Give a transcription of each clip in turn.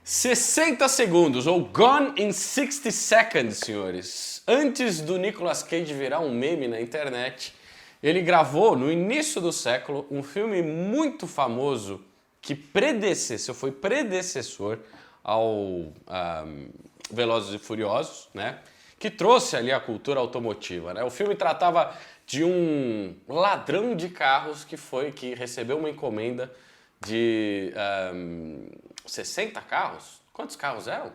60 segundos, ou Gone in 60 Seconds, senhores. Antes do Nicolas Cage virar um meme na internet, ele gravou, no início do século, um filme muito famoso que foi predecessor ao Velozes e Furiosos, né? Que trouxe ali a cultura automotiva, né? O filme tratava de um ladrão de carros que recebeu uma encomenda de 60 carros. Quantos carros eram?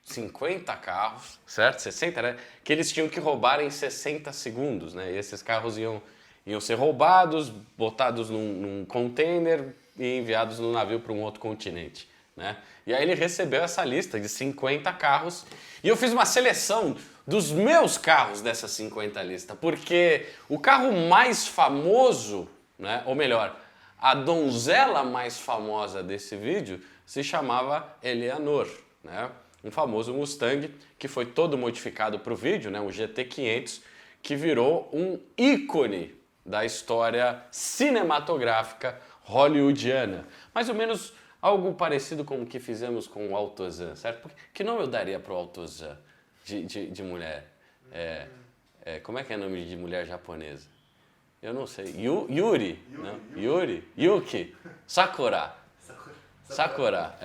50 carros, certo? 60, né? Que eles tinham que roubar em 60 segundos, né? E esses carros iam ser roubados, botados num container e enviados no navio para um outro continente, né? E aí ele recebeu essa lista de 50 carros e eu fiz uma seleção dos meus carros dessas 50 listas, porque o carro mais famoso, né? Ou melhor, a donzela mais famosa desse vídeo se chamava Eleanor, né? Um famoso Mustang que foi todo modificado para o vídeo, né? Um GT500, que virou um ícone da história cinematográfica hollywoodiana. Mais ou menos algo parecido com o que fizemos com o Altozan, certo? Porque, que nome eu daria para o Altozan de mulher? Como é que é o nome de mulher japonesa? Eu não sei. Yuri? Não? Yuri? Yuki? Sakura. Sakura,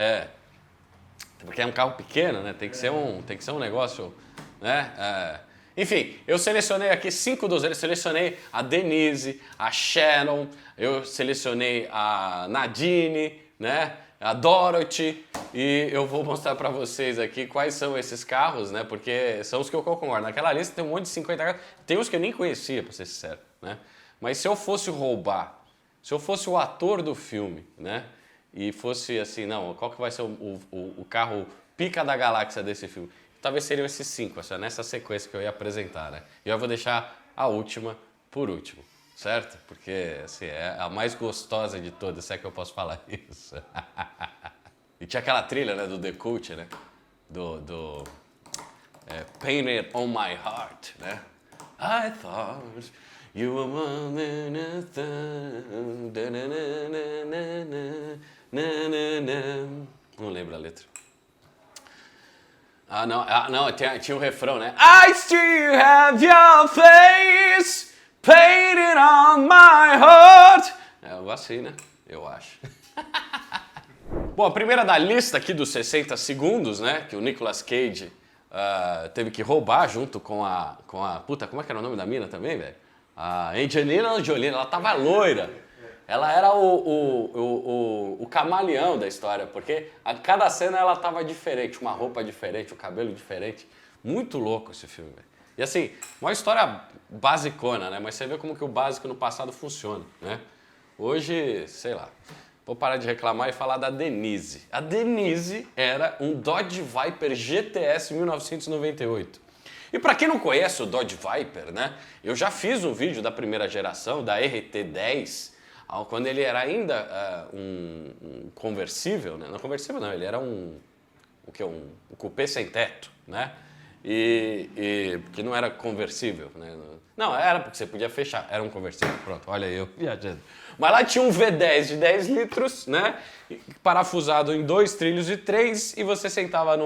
porque é um carro pequeno, né? Tem que ser um negócio, né? Enfim, eu selecionei aqui 5 donzelas. Eu selecionei a Denise, a Sharon, eu selecionei a Nadine, né? A Dorothy, e eu vou mostrar pra vocês aqui quais são esses carros, né? Porque são os que eu concordo. Naquela lista tem um monte de 50 carros. Tem uns que eu nem conhecia, pra ser sincero, né? Mas se eu fosse roubar, se eu fosse o ator do filme, né? E fosse assim, não, qual que vai ser o carro pica da galáxia desse filme? Talvez seriam esses 5, assim, nessa sequência que eu ia apresentar, né? E eu vou deixar a última por último, certo? Porque, assim, é a mais gostosa de todas, se é que eu posso falar isso. E tinha aquela trilha, né, do The Cult, né? Painted on My Heart, né? I thought you were more than a thing. Não lembro a letra. Não, tinha um refrão, né? I still have your face painted on my heart. É algo assim, né? Eu acho. Bom, a primeira da lista aqui dos 60 segundos, né? Que o Nicolas Cage teve que roubar junto com a... Puta, como é que era o nome da mina também, velho? A Angelina Jolie, ela tava loira. Ela era o camaleão da história, porque a cada cena ela tava diferente, uma roupa diferente, o cabelo diferente. Muito louco esse filme, velho. E assim, uma história basicona, né? Mas você vê como que o básico no passado funciona, né? Hoje, sei lá, vou parar de reclamar e falar da Denise. A Denise era um Dodge Viper GTS 1998. E para quem não conhece o Dodge Viper, né? Eu já fiz um vídeo da primeira geração, da RT10, quando ele era ainda um conversível, né? Não conversível não, ele era um cupê sem teto, né? Que não era conversível, né? Não, era porque você podia fechar, era um conversível, pronto, olha eu viajando. Mas lá tinha um V10 de 10 litros, né? Parafusado em 2 trilhos de 3 e você sentava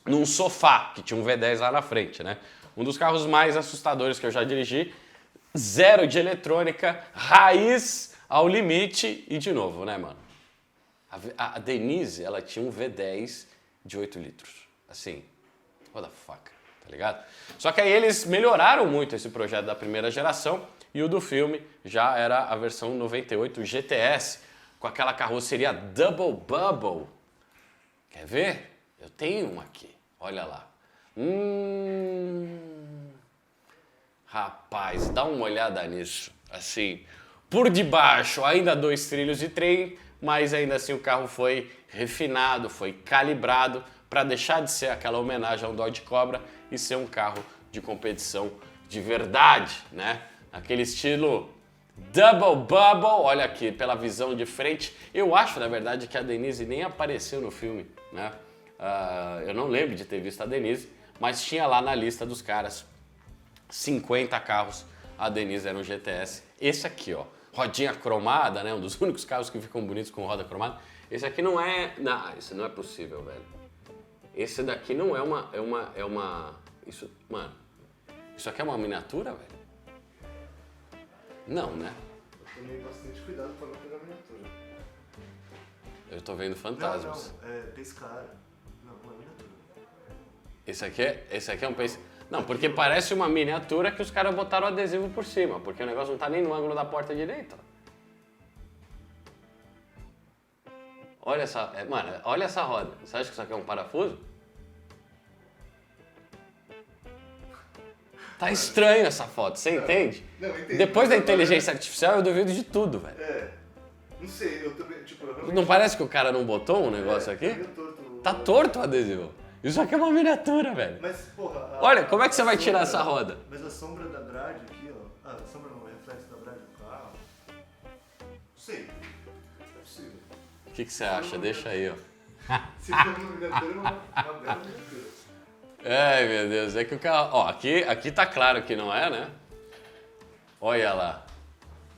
num sofá, que tinha um V10 lá na frente, né? Um dos carros mais assustadores que eu já dirigi, zero de eletrônica, raiz ao limite e de novo, né, mano? A Denise, ela tinha um V10 de 8 litros. Assim, what the fuck, tá ligado? Só que aí eles melhoraram muito esse projeto da primeira geração e o do filme já era a versão 98 GTS, com aquela carroceria Double Bubble. Quer ver? Eu tenho uma aqui, olha lá. Rapaz, dá uma olhada nisso. Assim, por debaixo ainda 2 trilhos de trem, mas ainda assim o carro foi refinado, foi calibrado para deixar de ser aquela homenagem ao Dodge Cobra e ser um carro de competição de verdade, né? Aquele estilo Double Bubble, olha aqui, pela visão de frente. Eu acho, na verdade, que a Denise nem apareceu no filme, né? Eu não lembro de ter visto a Denise, mas tinha lá na lista dos caras 50 carros, a Denise era um GTS. Esse aqui, ó, rodinha cromada, né? Um dos únicos carros que ficam bonitos com roda cromada. Esse aqui não é... Não, isso não é possível, velho. Esse daqui não é uma... Isso, mano, isso aqui é uma miniatura, velho? Não, né? Eu tomei bastante cuidado pra não pegar miniatura. Eu tô vendo fantasmas. Não, é pescar. Não é miniatura. Esse aqui é um peixe... Não, porque parece uma miniatura que os caras botaram adesivo por cima, porque o negócio não tá nem no ângulo da porta direita. Olha essa... Mano, olha essa roda. Você acha que isso aqui é um parafuso? Tá estranho essa foto, você entende? Não, eu entendi. Depois da inteligência artificial, eu duvido de tudo, velho. Não sei, eu também, tipo... Eu Não parece que o cara não botou um negócio aqui? Tá torto o adesivo. Isso aqui é uma miniatura, velho. Mas, porra... Olha, como é que você vai tirar essa roda? Mas a sombra da Brad aqui, ó... a sombra não, o reflexo da Brad no carro... Não sei. Não é possível. O que você acha? Deixa aí, ó. Se for uma miniatura, é uma bela miniatura. Ai, meu Deus, é que o carro... Ó, aqui tá claro que não é, né? Olha lá.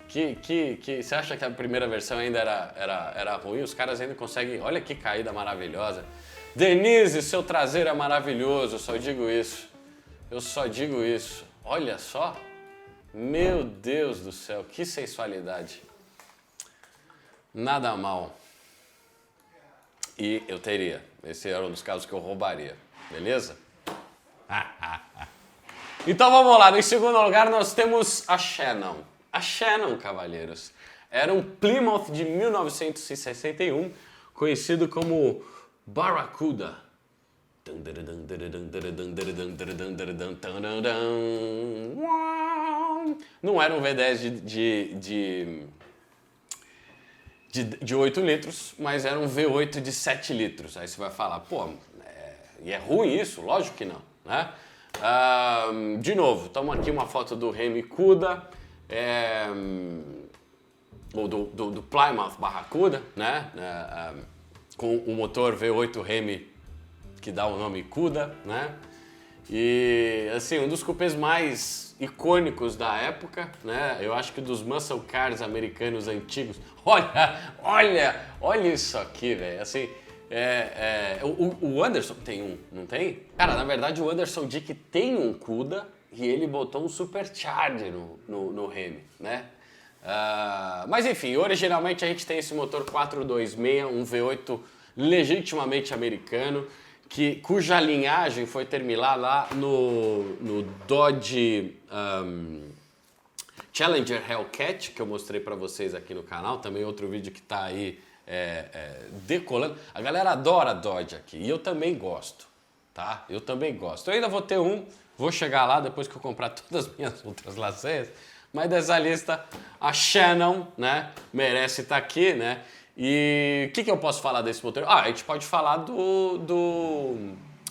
Você acha que a primeira versão ainda era ruim? Os caras ainda conseguem... Olha que caída maravilhosa. Denise, seu traseiro é maravilhoso, eu só digo isso. Eu só digo isso. Olha só. Meu Deus do céu, que sensualidade. Nada mal. E eu teria. Esse era um dos casos que eu roubaria. Beleza? Então vamos lá. Em segundo lugar nós temos a Shannon. A Shannon, cavalheiros, era um Plymouth de 1961, conhecido como Barracuda. Não era um V10 de 8 litros, mas era um V8 de 7 litros. Aí você vai falar, pô, e é ruim isso? Lógico que não, né? De novo, estamos aqui uma foto do Hemi Cuda, ou do Plymouth Barracuda, né? Com o motor V8 Hemi que dá o nome Cuda, né? E assim, um dos cupês mais icônicos da época, né? Eu acho que dos muscle cars americanos antigos. Olha isso aqui, velho. Assim, o Anderson tem um, não tem? Cara, na verdade o Anderson Dick tem um Cuda e ele botou um Supercharger no Hemi, né? Mas enfim, originalmente a gente tem esse motor 426, um V8 legitimamente americano, cuja linhagem foi terminar lá no Dodge Challenger Hellcat, que eu mostrei pra vocês aqui no canal, também outro vídeo que tá aí decolando. A galera adora Dodge aqui, e eu também gosto, tá? Eu também gosto. Eu ainda vou ter um, vou chegar lá depois que eu comprar todas as minhas outras lasanhas, mas dessa lista, a Shannon, né, merece estar aqui, né? E o que eu posso falar desse motor? A gente pode falar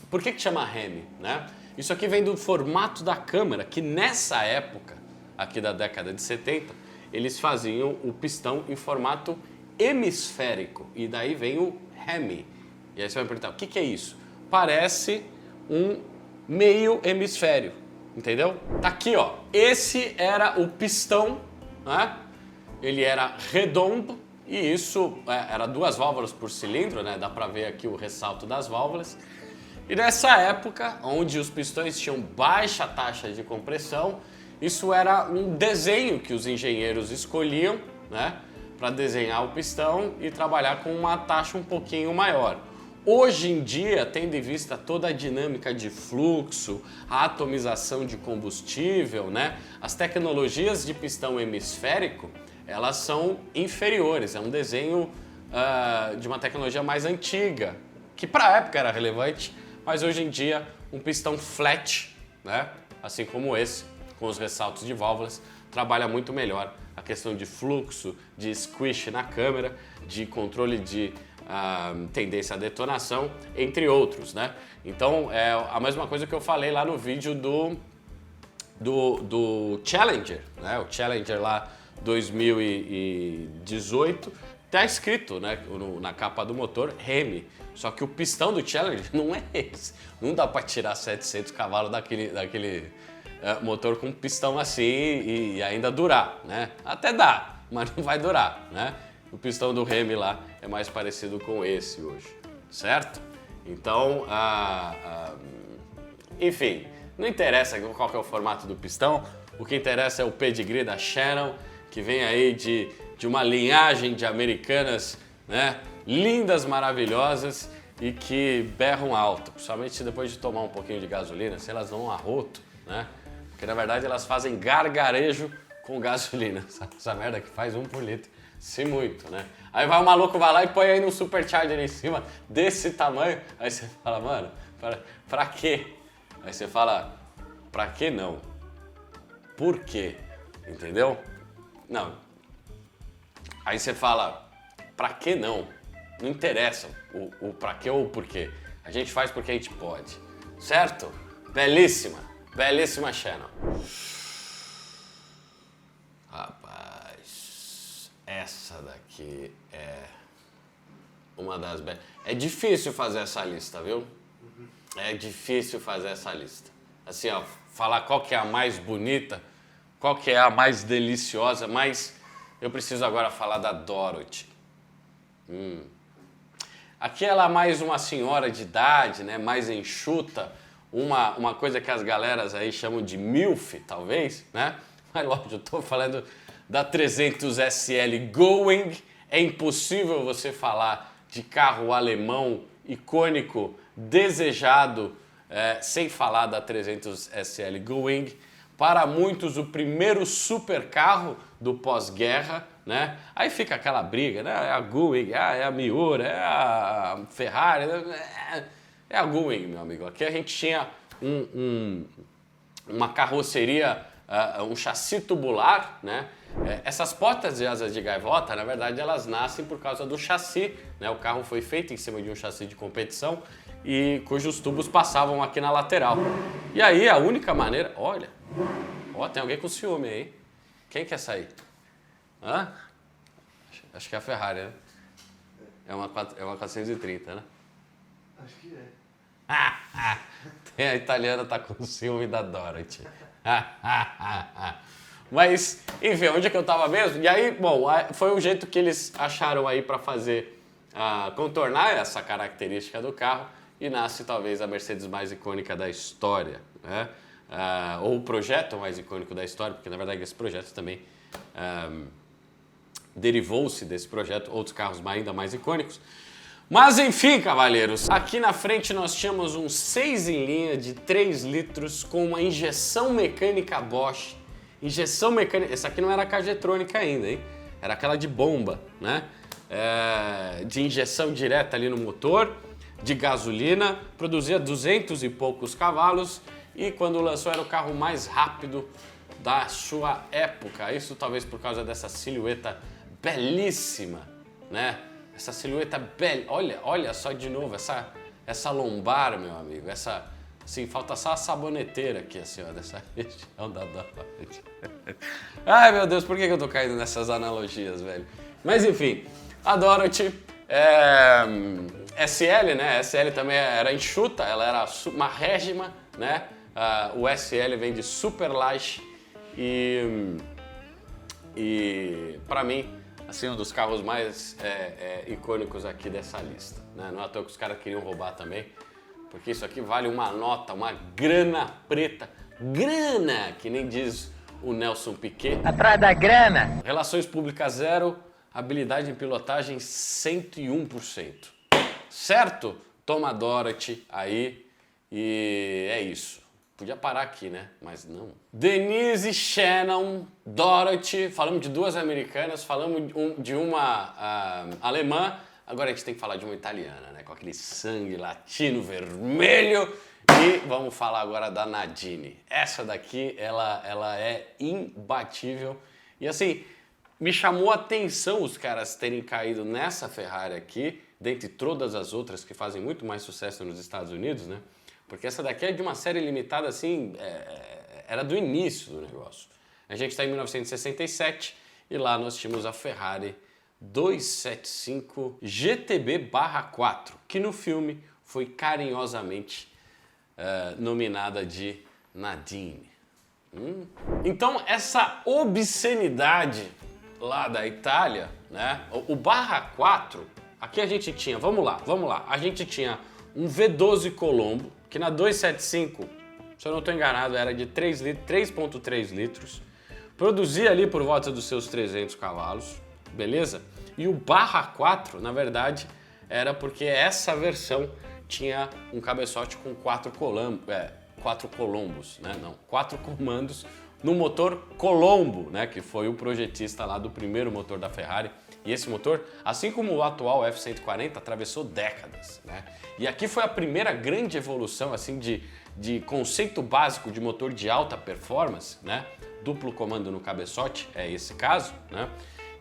Por que chama Hemi, né? Isso aqui vem do formato da câmera, que nessa época, aqui da década de 70, eles faziam o pistão em formato hemisférico. E daí vem o Hemi. E aí você vai me perguntar, o que é isso? Parece um meio hemisfério, entendeu? Tá aqui, ó. Esse era o pistão, né? Ele era redondo. E isso era 2 válvulas por cilindro, né? Dá pra ver aqui o ressalto das válvulas. E nessa época, onde os pistões tinham baixa taxa de compressão, isso era um desenho que os engenheiros escolhiam, né? Para desenhar o pistão e trabalhar com uma taxa um pouquinho maior. Hoje em dia, tendo em vista toda a dinâmica de fluxo, a atomização de combustível, né? As tecnologias de pistão hemisférico, elas são inferiores, é um desenho de uma tecnologia mais antiga, que para a época era relevante, mas hoje em dia um pistão flat, né, assim como esse, com os ressaltos de válvulas, trabalha muito melhor a questão de fluxo, de squish na câmera, de controle de tendência à detonação, entre outros, né? Então é a mesma coisa que eu falei lá no vídeo do Challenger, né? O Challenger lá 2018, tá escrito, né, na capa do motor, Hemi. Só que o pistão do Challenger não é esse. Não dá para tirar 700 cavalos daquele motor com pistão assim e ainda durar, né? Até dá, mas não vai durar, né? o pistão do Remy lá é mais parecido com esse hoje, certo? Então, enfim, não interessa qual que é o formato do pistão, o que interessa é o pedigree da Shannon, que vem aí de uma linhagem de americanas, né, lindas, maravilhosas e que berram alto, principalmente depois de tomar um pouquinho de gasolina, se elas vão a roto, né? Porque na verdade elas fazem gargarejo com gasolina, essa merda que faz 1 por litro, se muito, né? Aí vai o maluco, vai lá e põe aí no supercharger em cima desse tamanho, aí você fala, mano, pra quê? Aí você fala, pra que não? Por quê? Entendeu? Não. Aí você fala, pra que não? Não interessa o pra quê ou o porquê. A gente faz porque a gente pode. Certo? Belíssima. Belíssima Shannon. Rapaz, essa daqui é uma das... É difícil fazer essa lista, viu? É difícil fazer essa lista. Assim, ó, falar qual que é a mais bonita, qual que é a mais deliciosa, mas eu preciso agora falar da Dorothy. Aqui ela é mais uma senhora de idade, né, mais enxuta, uma coisa que as galeras aí chamam de MILF, talvez, né? Mas lógico, eu tô falando da 300 SL Going. É impossível você falar de carro alemão icônico, desejado, sem falar da 300 SL Going. Para muitos, o primeiro supercarro do pós-guerra, né? Aí fica aquela briga, né? É a Going, é a Miura, é a Ferrari, é a Going, meu amigo. Aqui a gente tinha uma carroceria, um chassi tubular, né? Essas portas de asas de gaivota, na verdade, elas nascem por causa do chassi, né? O carro foi feito em cima de um chassi de competição e cujos tubos passavam aqui na lateral. E aí a única maneira... Olha, tem alguém com ciúme aí. Quem quer sair? Hã? Acho que é a Ferrari, né? É uma 430, né? Acho que é. A italiana tá com ciúme da Dorothy. Mas, enfim, onde é que eu tava mesmo? E aí, bom, foi o jeito que eles acharam aí para fazer, contornar essa característica do carro e nasce talvez a Mercedes mais icônica da história, né? Ou o projeto mais icônico da história, porque na verdade esse projeto também derivou-se desse projeto, outros carros ainda mais icônicos. Mas enfim, cavalheiros, aqui na frente nós tínhamos um 6 em linha de 3 litros com uma injeção mecânica Bosch. Injeção mecânica, essa aqui não era cajetrônica ainda, hein? Era aquela de bomba, né? De injeção direta ali no motor, de gasolina, produzia 200 e poucos cavalos e quando lançou era o carro mais rápido da sua época. Isso talvez por causa dessa silhueta belíssima, né? Essa silhueta bela, olha só de novo, essa lombar, meu amigo, assim, falta só a saboneteira aqui, assim, ó, dessa região da Dorothy. Ai, meu Deus, por que eu tô caindo nessas analogias, velho? Mas, enfim, a Dorothy, SL, né, SL também era enxuta, ela era uma régima, né, o SL vem de Superlash e pra mim, assim, um dos carros mais icônicos aqui dessa lista, né? Não é à toa que os caras queriam roubar também, porque isso aqui vale uma nota, uma grana preta, grana, que nem diz o Nelson Piquet. Atrás da grana. Relações públicas 0, habilidade em pilotagem 101%. Certo? Toma Dorothy aí e é isso. Podia parar aqui, né? Mas não. Denise, Shannon, Dorothy, falamos de duas americanas, falamos de uma alemã, agora a gente tem que falar de uma italiana, né? Com aquele sangue latino vermelho. E vamos falar agora da Nadine. Essa daqui, ela é imbatível. E assim, me chamou a atenção os caras terem caído nessa Ferrari aqui, dentre todas as outras que fazem muito mais sucesso nos Estados Unidos, né? Porque essa daqui é de uma série limitada, assim, era do início do negócio. A gente está em 1967 e lá nós tínhamos a Ferrari 275 GTB/4, que no filme foi carinhosamente nominada de Nadine. Então essa obscenidade lá da Itália, né? O barra 4, aqui a gente tinha, vamos lá, a gente tinha um V12 Colombo, que na 275, se eu não estou enganado, era de 3,3 litros, produzia ali por volta dos seus 300 cavalos, beleza? E o barra 4, na verdade, era porque essa versão tinha um cabeçote com 4 colombos, né? Não, 4 comandos no motor Colombo, né? Que foi o projetista lá do primeiro motor da Ferrari. E esse motor, assim como o atual F140, atravessou décadas, né? E aqui foi a primeira grande evolução assim de conceito básico de motor de alta performance, né? Duplo comando no cabeçote, é esse caso, né?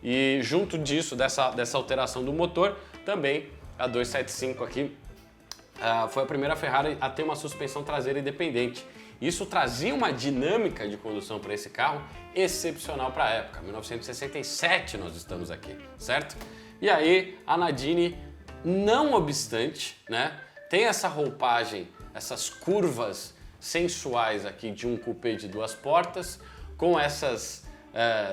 E junto disso, dessa alteração do motor, também a 275 aqui foi a primeira Ferrari a ter uma suspensão traseira independente. Isso trazia uma dinâmica de condução para esse carro excepcional para a época. 1967 nós estamos aqui, certo? E aí a Nadini, não obstante, né, tem essa roupagem, essas curvas sensuais aqui de um coupé de 2 portas, com essas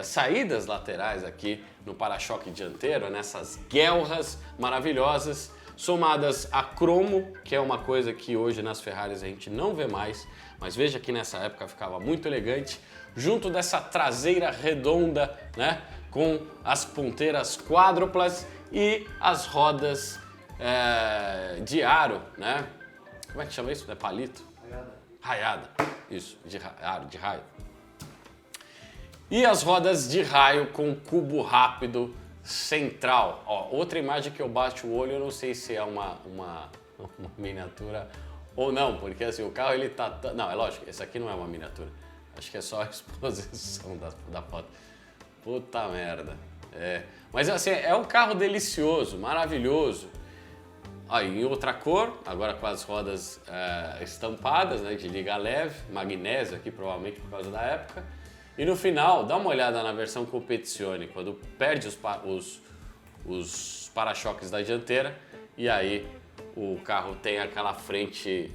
saídas laterais aqui no para-choque dianteiro, nessas guelras maravilhosas, somadas a cromo, que é uma coisa que hoje nas Ferraris a gente não vê mais, mas veja que nessa época ficava muito elegante, junto dessa traseira redonda, né, com as ponteiras quádruplas e as rodas de aro, né? Como é que chama isso? Não é palito? Raiada. Isso, de raio. E as rodas de raio com cubo rápido central. Ó, outra imagem que eu bato o olho, eu não sei se é uma miniatura ou não, porque assim, o carro ele tá... Não, é lógico, esse aqui não é uma miniatura. Acho que é só a exposição da foto. Puta merda. Mas assim, é um carro delicioso, maravilhoso. Aí, em outra cor, agora com as rodas estampadas, né, de liga leve, magnésio aqui provavelmente por causa da época. E no final, dá uma olhada na versão Competizione, quando perde os para-choques da dianteira e aí o carro tem aquela frente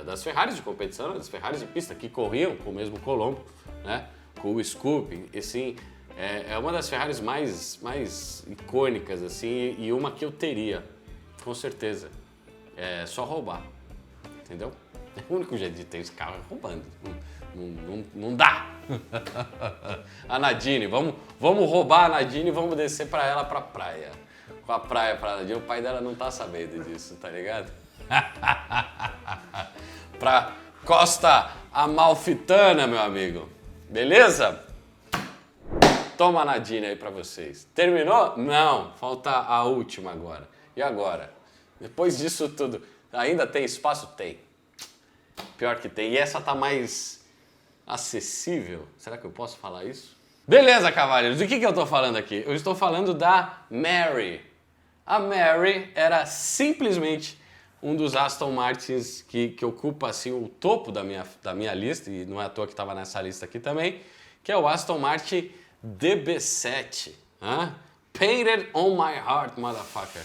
das Ferraris de competição, das Ferraris de pista que corriam com o mesmo Colombo, né, com o Scoop. E, assim, é uma das Ferraris mais icônicas assim, e uma que eu teria, com certeza. É só roubar, entendeu? O único jeito de ter esse carro é roubando. Não dá! A Nadine, vamos roubar a Nadine e vamos descer pra ela pra praia. Com a praia pra Nadine, o pai dela não tá sabendo disso, tá ligado? Pra Costa Amalfitana, meu amigo. Beleza? Toma a Nadine aí pra vocês. Terminou? Não, falta a última agora. E agora? Depois disso tudo, ainda tem espaço? Tem. Pior que tem. E essa tá mais acessível. Será que eu posso falar isso? Beleza, cavaleiros. Do que eu tô falando aqui? Eu estou falando da Mary. A Mary era simplesmente um dos Aston Martins que ocupa assim, o topo da minha lista, e não é à toa que estava nessa lista aqui também, que é o Aston Martin DB7. Painted on my heart, motherfucker.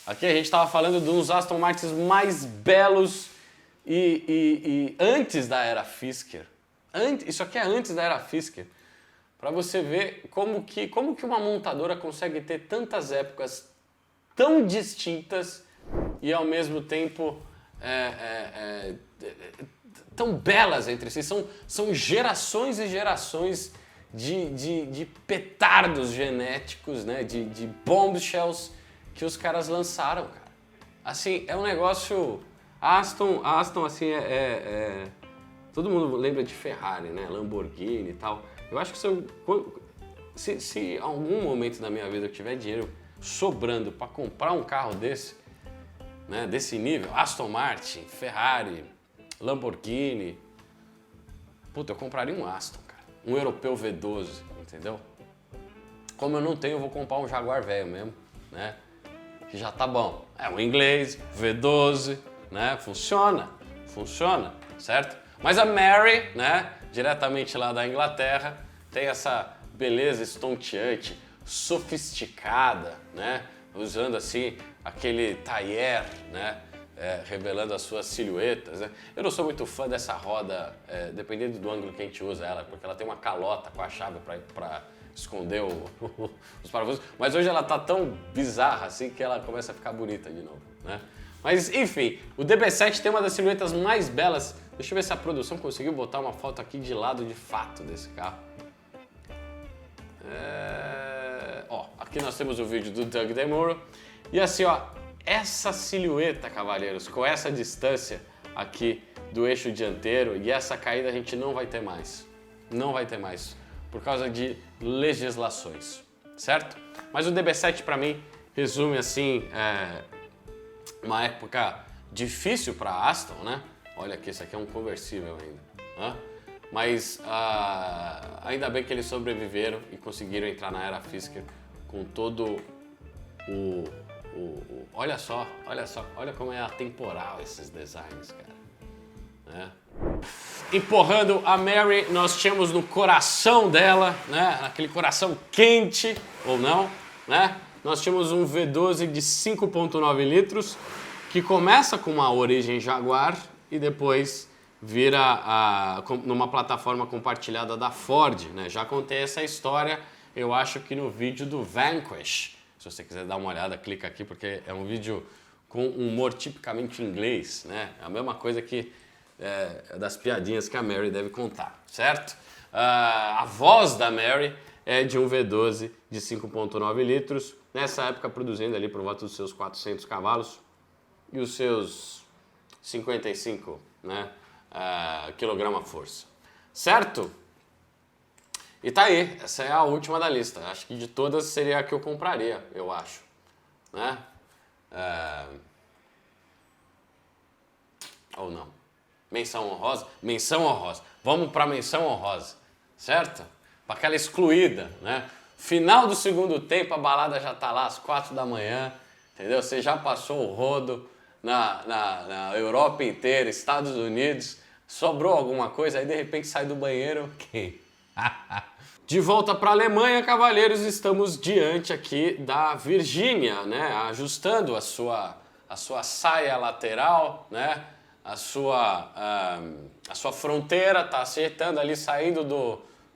Aqui a gente estava falando de uns Aston Martins mais belos e antes da era Fisker. Isso aqui é antes da era Fisker. Para você ver como que uma montadora consegue ter tantas épocas tão distintas e ao mesmo tempo tão belas entre si. São gerações e gerações de petardos genéticos, né? de bombshells que os caras lançaram, cara. Assim, é um negócio... A Aston assim, todo mundo lembra de Ferrari, né? Lamborghini e tal. Eu acho que se em algum momento da minha vida eu tiver dinheiro sobrando para comprar um carro desse, né? Desse nível, Aston Martin, Ferrari, Lamborghini, puta, eu compraria um Aston, cara. Um europeu V12, entendeu? Como eu não tenho, eu vou comprar um Jaguar velho mesmo, né? Que já tá bom. É um inglês, V12, né? Funciona, certo? Mas a Mary, né? Diretamente lá da Inglaterra, tem essa beleza estonteante, sofisticada, né? Usando assim aquele tailleur, né? Revelando as suas silhuetas, né? Eu não sou muito fã dessa roda, dependendo do ângulo que a gente usa ela, porque ela tem uma calota com a chave para esconder os parafusos. Mas hoje ela tá tão bizarra assim que ela começa a ficar bonita de novo, né? Mas enfim, o DB7 tem uma das silhuetas mais belas. Deixa eu ver se a produção conseguiu botar uma foto aqui de lado de fato desse carro. Ó, aqui nós temos o vídeo do Doug DeMuro. E assim, ó, essa silhueta, cavalheiros, com essa distância aqui do eixo dianteiro e essa caída a gente não vai ter mais. Não vai ter mais, por causa de legislações, certo? Mas o DB7 para mim resume assim, uma época difícil para Aston, né? Olha aqui, isso aqui é um conversível ainda. Né? Mas ainda bem que eles sobreviveram e conseguiram entrar na era Fisker com todo olha só, olha como é atemporal esses designs, cara. Né? Empurrando a Mary, nós tínhamos no coração dela, né? Aquele coração quente, ou não, né? Nós tínhamos um V12 de 5,9 litros, que começa com uma origem Jaguar e depois vira numa plataforma compartilhada da Ford, né? Já contei essa história, eu acho que no vídeo do Vanquish. Se você quiser dar uma olhada, clica aqui, porque é um vídeo com humor tipicamente inglês, né? É a mesma coisa que das piadinhas que a Mary deve contar, certo? A voz da Mary é de um V12 de 5,9 litros, nessa época produzindo ali por volta dos seus 400 cavalos e os seus 55, né, quilograma-força, certo? E tá aí, essa é a última da lista. Acho que de todas seria a que eu compraria, eu acho, né? Ou não. Menção honrosa? Menção honrosa. Vamos para menção honrosa, certo? Para aquela excluída, né? Final do segundo tempo, a balada já tá lá às 4 da manhã, entendeu? Você já passou o rodo na Europa inteira, Estados Unidos, sobrou alguma coisa, aí de repente sai do banheiro, quem? De volta para a Alemanha, cavalheiros, estamos diante aqui da Virgínia, né? Ajustando a sua saia lateral, né? A sua fronteira, tá acertando ali, saindo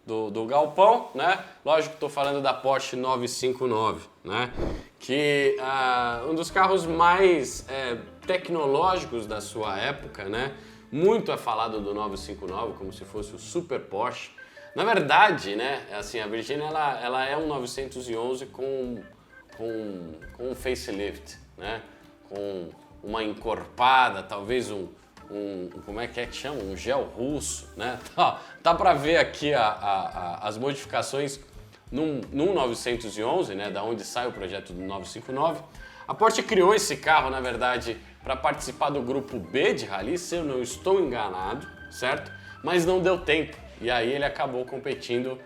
do galpão, né? Lógico que estou falando da Porsche 959, né? Que um dos carros mais tecnológicos da sua época, né? Muito é falado do 959 como se fosse o super Porsche. Na verdade, né? Assim, a Virginia ela é um 911 com um facelift, né? Com uma encorpada, talvez como é que chama? Um gel russo, né? Tá para ver aqui as modificações num 911, né? Da onde sai o projeto do 959. A Porsche criou esse carro, na verdade, para participar do grupo B de rally, se eu não estou enganado, certo? Mas não deu tempo. E aí ele acabou competindo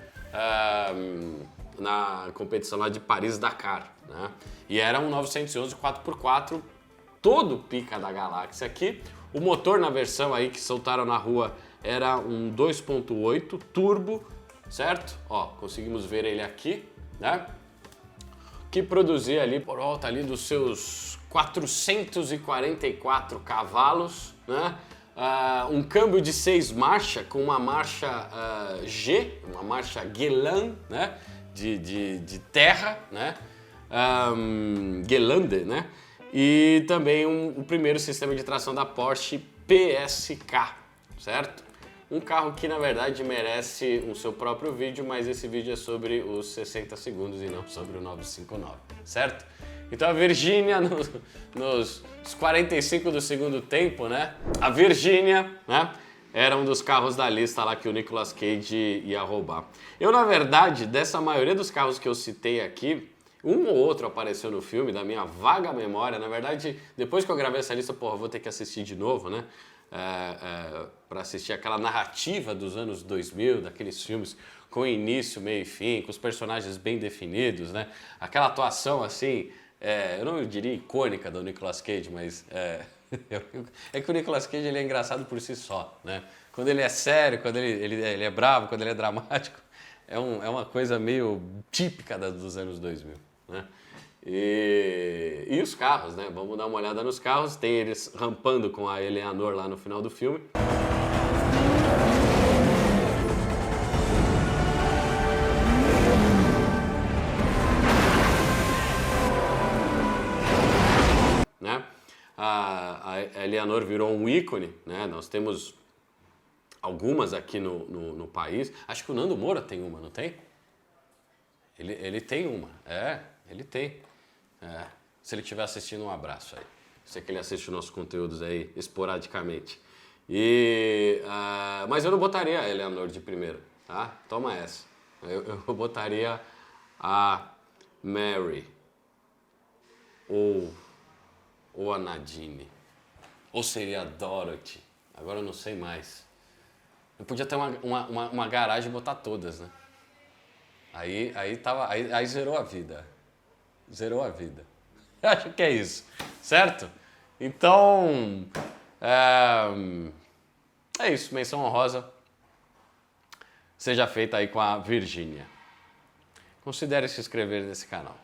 na competição lá de Paris-Dakar, né? E era um 911 4x4, todo pica da galáxia aqui. O motor na versão aí que soltaram na rua era um 2.8 turbo, certo? Ó, conseguimos ver ele aqui, né? Que produzia ali por volta ali dos seus 444 cavalos, né? Um câmbio de 6 marchas com uma marcha G, uma marcha Guelan, né? De terra, né? Gelande, né? E também o primeiro sistema de tração da Porsche PSK, certo? Um carro que na verdade merece o seu próprio vídeo, mas esse vídeo é sobre os 60 segundos e não sobre o 959, certo? Então a Virgínia, nos 45 do segundo tempo, né? A Virgínia, né? Era um dos carros da lista lá que o Nicolas Cage ia roubar. Eu, na verdade, dessa maioria dos carros que eu citei aqui, um ou outro apareceu no filme, da minha vaga memória. Na verdade, depois que eu gravei essa lista, porra, eu vou ter que assistir de novo, né? Para assistir aquela narrativa dos anos 2000, daqueles filmes com início, meio e fim, com os personagens bem definidos, né? Aquela atuação, assim, eu não diria icônica do Nicolas Cage, mas é que o Nicolas Cage ele é engraçado por si só, né? Quando ele é sério, quando ele é bravo, quando ele é dramático, é uma coisa meio típica dos anos 2000, né? E os carros, né? Vamos dar uma olhada nos carros. Tem eles rampando com a Eleanor lá no final do filme. a Eleanor virou um ícone, né? Nós temos algumas aqui no país. Acho que o Nando Moura tem uma, não tem? Ele tem uma, ele tem. Se ele estiver assistindo, um abraço aí. Sei que ele assiste os nossos conteúdos aí esporadicamente. Mas eu não botaria a Eleanor de primeiro, tá? Toma essa. Eu botaria a Mary ou a Nadine. Ou seria a Dorothy. Agora eu não sei mais. Eu podia ter uma garagem e botar todas, né? Aí zerou a vida. Zerou a vida. Acho que é isso, certo? Então, é isso. Menção honrosa seja feita aí com a Virgínia. Considere se inscrever nesse canal.